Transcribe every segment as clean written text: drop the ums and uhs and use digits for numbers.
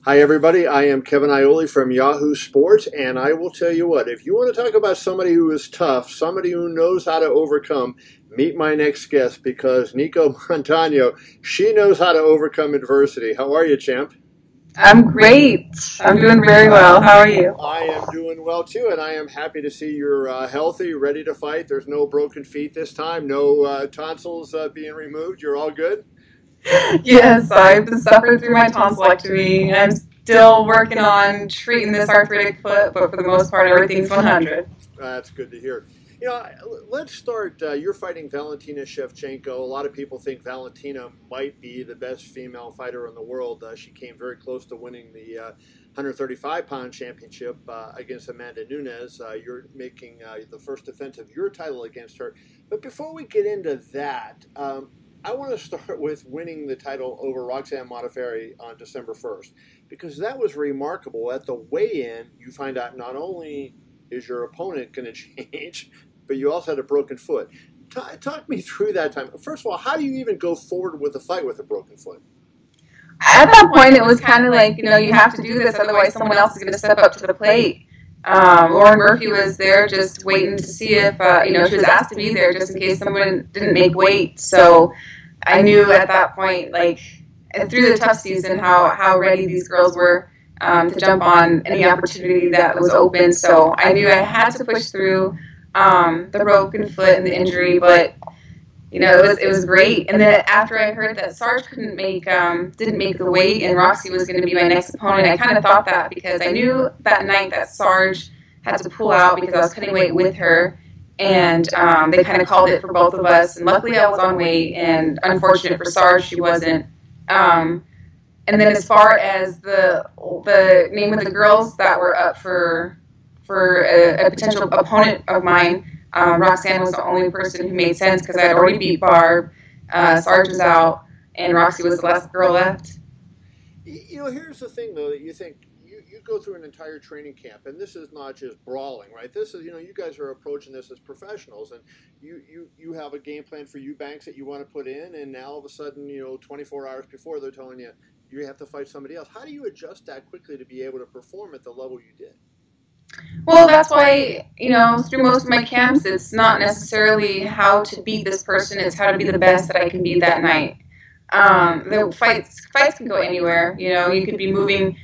Hi, everybody. I am Kevin Ioli from Yahoo Sports, and I will tell you what, if you want to talk about somebody who is tough, somebody who knows how to overcome, meet my next guest, because Nicco Montano, she knows how to overcome adversity. How are you, champ? I'm great. I'm doing very well. How are you? I am doing well, too, and I am happy to see you're healthy, ready to fight. There's no broken feet this time, no tonsils being removed. You're all good? Yes, I've been suffering through my tonsillectomy. I'm still working on treating this arthritic foot, but for the most part, everything's 100. That's good to hear. You know, let's start. You're fighting Valentina Shevchenko. A lot of people think Valentina might be the best female fighter in the world. She came very close to winning the 135-pound championship against Amanda Nunes. You're making the first defense of your title against her. But before we get into that, I want to start with winning the title over Roxanne Modafferi on December 1st, because that was remarkable. At the weigh-in, you find out not only is your opponent going to change, but you also had a broken foot. Talk me through that time. First of all, how do you even go forward with a fight with a broken foot? At that point, it was kind of like, you have to do this, otherwise someone else is going to step up to the plate. Lauren Murphy was there just waiting to see if, she was asked to be there just in case someone didn't make weight. So I knew at that point, and through the tough season, how ready these girls were to jump on any opportunity that was open. So I knew I had to push through the broken foot and the injury, but it was great. And then after I heard that Sarge didn't make the weight and Roxy was going to be my next opponent, I kind of thought that because I knew that night that Sarge had to pull out because I was cutting weight with her, and they kind of called it for both of us. And luckily I was on weight, and unfortunate for Sarge, she wasn't. And then as far as the name of the girls that were up for a potential opponent of mine, Roxanne was the only person who made sense because I had already beat Barb, Sarge was out, and Roxy was the last girl left. Here's the thing, though, that you think, you go through an entire training camp, and this is not just brawling, right? This is, you guys are approaching this as professionals, and you have a game plan for Eubanks that you want to put in, and now all of a sudden, 24 hours before, they're telling you you have to fight somebody else. How do you adjust that quickly to be able to perform at the level you did? Well, that's why, through most of my camps, it's not necessarily how to beat this person, it's how to be the best that I can be that night. The fights can go anywhere, you could be moving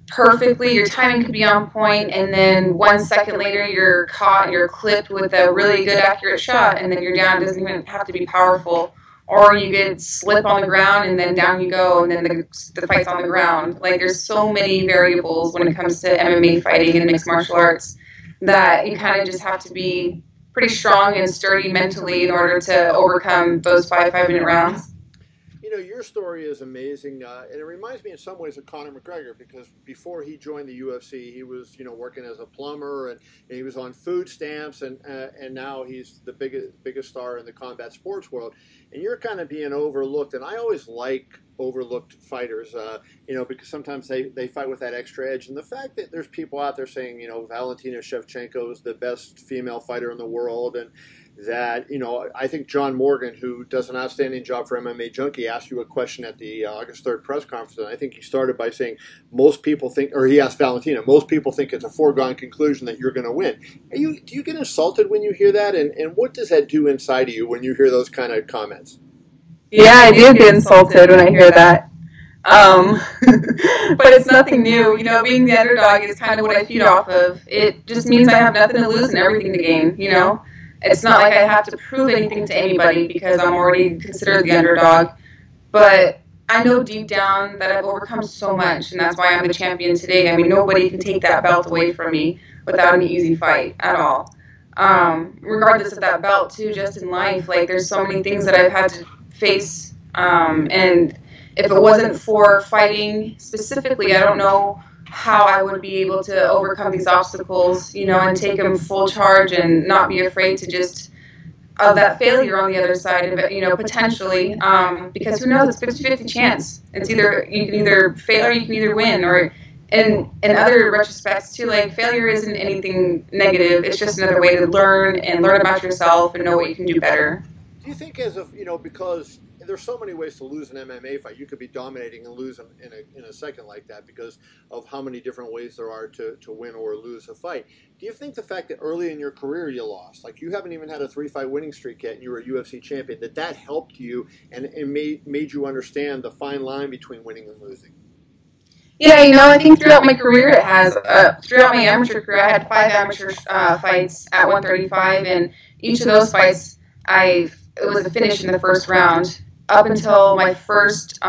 perfectly, your timing could be on point, and then 1 second later you're caught, you're clipped with a really good accurate shot, and then you're down. It doesn't even have to be powerful. Or you could slip on the ground and then down you go, and then the fight's on the ground. There's so many variables when it comes to MMA fighting and mixed martial arts that you kind of just have to be pretty strong and sturdy mentally in order to overcome those five-minute rounds. Your story is amazing, and it reminds me in some ways of Conor McGregor, because before he joined the UFC, he was, working as a plumber, and he was on food stamps, and now he's the biggest star in the combat sports world. And you're kind of being overlooked, and I always like overlooked fighters, because sometimes they fight with that extra edge. And the fact that there's people out there saying, Valentina Shevchenko is the best female fighter in the world, and that, I think John Morgan, who does an outstanding job for MMA Junkie, asked you a question at the August 3rd press conference, and I think he started by saying most people think, or he asked Valentina, most people think it's a foregone conclusion that you're going to win. Do you get insulted when you hear that, and what does that do inside of you when you hear those kind of comments? Yeah, I do get insulted when I hear that. But it's nothing new. Being the underdog is kind of what I feed off of. It just means I have nothing to lose and everything to gain, It's not like I have to prove anything to anybody because I'm already considered the underdog. But I know deep down that I've overcome so much, and that's why I'm the champion today. I mean, nobody can take that belt away from me without any easy fight at all. Regardless of that belt, too, just in life, there's so many things that I've had to face. And if it wasn't for fighting specifically, I don't know how I would be able to overcome these obstacles, and take them full charge and not be afraid to just of that failure on the other side of it, potentially, because who knows, it's 50-50 chance. It's either, you can either fail or you can either win, or in other retrospects too, failure isn't anything negative, it's just another way to learn about yourself and know what you can do better. Do you think because there's so many ways to lose an MMA fight. You could be dominating and lose in a second like that because of how many different ways there are to win or lose a fight. Do you think the fact that early in your career you lost, like you haven't even had a 3-fight winning streak yet and you were a UFC champion, that helped you and made you understand the fine line between winning and losing? Yeah, I think throughout my career it has. Throughout my amateur career, I had 5 amateur fights at 135, and each of those fights, it was a finish in the first round. Up until my first,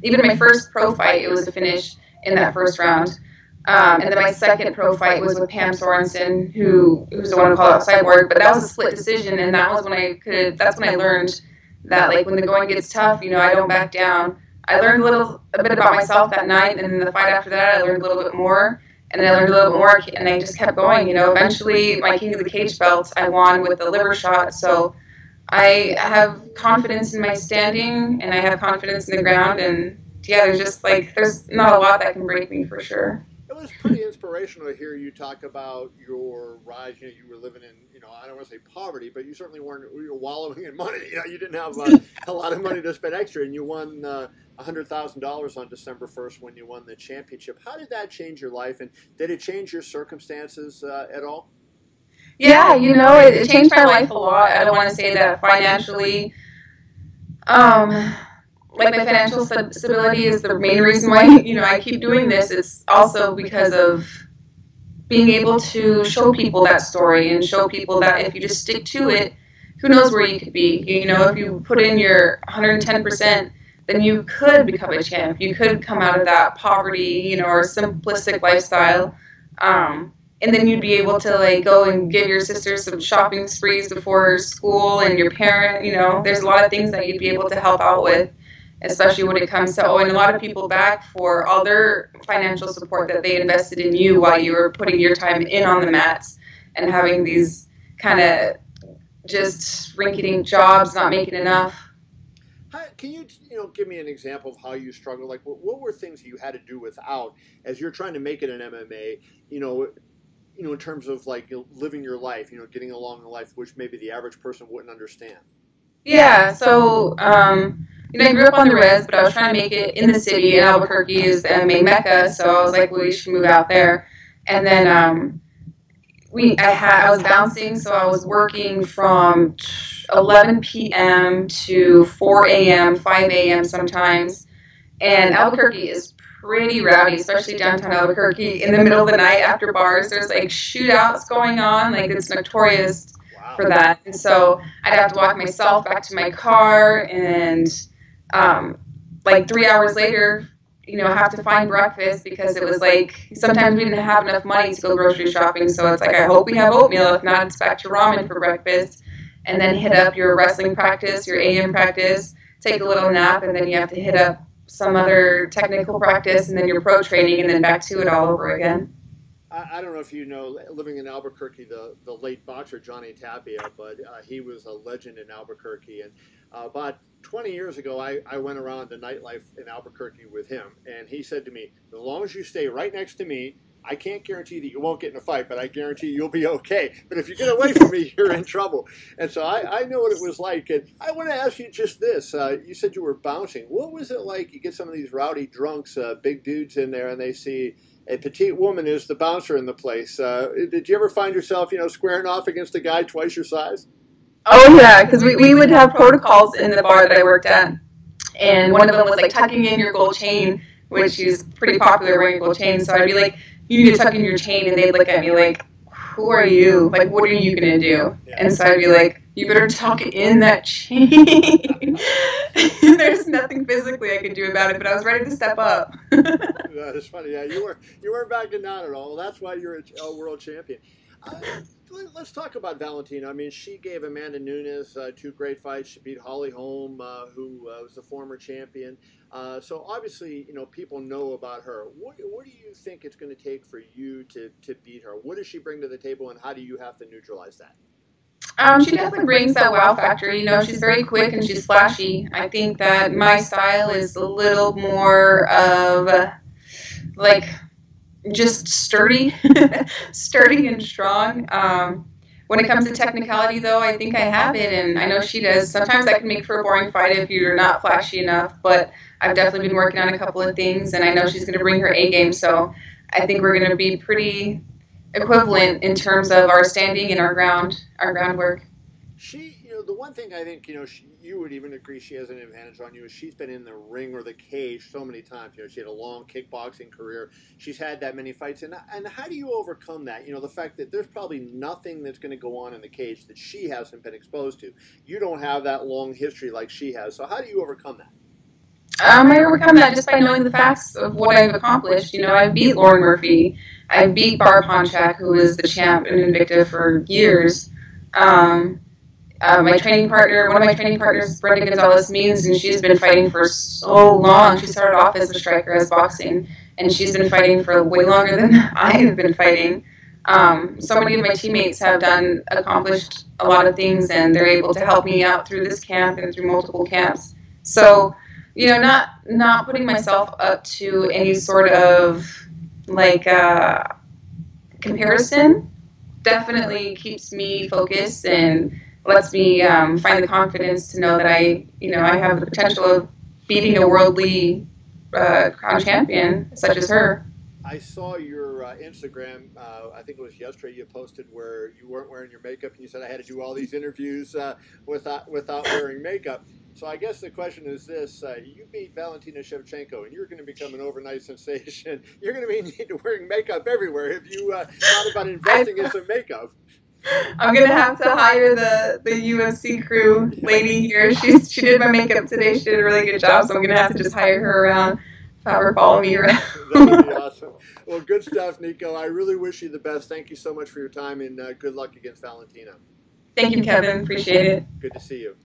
even my first pro fight, it was a finish in that first round. And then my second pro fight was with Pam Sorensen, who's the one who called out Cyborg, but that was a split decision, and that's when I learned that, like, when the going gets tough, I don't back down. I learned a bit about myself that night, and then the fight after that, I learned a little bit more, and then I learned a little bit more, and I just kept going. Eventually, my King of the Cage belt, I won with the liver shot, so I have confidence in my standing, and I have confidence in the ground, and yeah, there's not a lot that can break me for sure. It was pretty inspirational to hear you talk about your rise. You were living in, I don't want to say poverty, but you certainly weren't wallowing in money. You didn't have a lot of money to spend extra, and you won $100,000 on December 1st when you won the championship. How did that change your life, and did it change your circumstances at all? Yeah, it changed my life a lot. I don't want to say that financially. Like, my financial stability is the main reason why, I keep doing this. It's also because of being able to show people that story and show people that if you just stick to it, who knows where you could be. If you put in your 110%, then you could become a champ. You could come out of that poverty, or simplistic lifestyle. And then you'd be able to, like, go and give your sister some shopping sprees before school, and your parent, there's a lot of things that you'd be able to help out with, especially when it comes to owing a lot of people back for all their financial support that they invested in you while you were putting your time in on the mats and having these kind of just rinky-dink jobs, not making enough. Can you, give me an example of how you struggled? Like, what were things you had to do without as you're trying to make it in MMA, in terms of, like, living your life, getting along in life, which maybe the average person wouldn't understand? Yeah, so, I grew up on the res, but I was trying to make it in the city, and Albuquerque is the MMA mecca, so I was like, well, we should move out there. And then I was bouncing, so I was working from 11 p.m. to 4 a.m., 5 a.m. sometimes. And Albuquerque is pretty rowdy, especially downtown Albuquerque. In the middle of the night after bars, there's, like, shootouts going on. Like, it's notorious for that. And so I'd have to walk myself back to my car, and like 3 hours later, have to find breakfast because it was like sometimes we didn't have enough money to go grocery shopping. So it's like, I hope we have oatmeal. If not, it's back to ramen for breakfast. And then hit up your wrestling practice, your AM practice, take a little nap, and then you have to hit up some other technical practice, and then your pro training, and then back to it all over again. I don't know if you know, living in Albuquerque, the late boxer Johnny Tapia, but he was a legend in Albuquerque. And about 20 years ago, I went around the nightlife in Albuquerque with him, and he said to me, as long as you stay right next to me, I can't guarantee that you won't get in a fight, but I guarantee you'll be okay. But if you get away from me, you're in trouble. And so I know what it was like. And I want to ask you just this. You said you were bouncing. What was it like? You get some of these rowdy drunks, big dudes in there, and they see a petite woman is the bouncer in the place. Did you ever find yourself, squaring off against a guy twice your size? Oh, yeah, because we would have protocols in the bar that I worked at. And one of them was, like, tucking in your gold chain, which is pretty popular, wearing a gold chain. So I'd be like, you need to tuck in your chain. And they'd look at me like, who are you? Like, what are you going to do? Yeah. And so I'd be like, you better tuck in that chain. There's nothing physically I could do about it, but I was ready to step up. That is funny. Yeah, you weren't backing down at all. That's why you're a world champion. Let's talk about Valentina. I mean, she gave Amanda Nunes 2 great fights. She beat Holly Holm, who was the former champion. So obviously, people know about her. What do you think it's going to take for you to beat her? What does she bring to the table, and how do you have to neutralize that? She definitely brings that wow factor. She's very quick and she's flashy. I think that my style is a little more of, like, just sturdy and strong. When it comes to technicality, though, I think I have it, and I know she does. Sometimes that can make for a boring fight if you're not flashy enough, but I've definitely been working on a couple of things, and I know she's going to bring her A game, so I think we're going to be pretty equivalent in terms of our standing and our groundwork. She, the one thing I think, you would even agree she has an advantage on you is she's been in the ring or the cage so many times. She had a long kickboxing career. She's had that many fights. And how do you overcome that? The fact that there's probably nothing that's going to go on in the cage that she hasn't been exposed to. You don't have that long history like she has. So how do you overcome that? I overcome that just by knowing the facts of what I've accomplished. I beat Lauren Murphy. I beat Barb Honchak, who was the champ in Invicta for years. My training partner, one of my training partners, Brenda Gonzalez-Means, and she's been fighting for so long. She started off as a striker, as boxing, and she's been fighting for way longer than I have been fighting. So many of my teammates have accomplished a lot of things, and they're able to help me out through this camp and through multiple camps. So, not putting myself up to any sort of comparison definitely keeps me focused and lets me find the confidence to know that I have the potential of beating a worldly crown champion such as her. I saw your Instagram, I think it was yesterday, you posted where you weren't wearing your makeup and you said I had to do all these interviews without wearing makeup. So I guess the question is this, you beat Valentina Shevchenko and you're going to become an overnight sensation. You're going to be needing wearing makeup everywhere. Have you thought about investing in some makeup? I'm going to have to hire the UFC crew lady here. She did my makeup today. She did a really good job, so I'm going to have to just hire her around, have her follow me around. That would be awesome. Well, good stuff, Nicco. I really wish you the best. Thank you so much for your time, and good luck against Valentina. Thank you, Kevin. Appreciate it. Good to see you.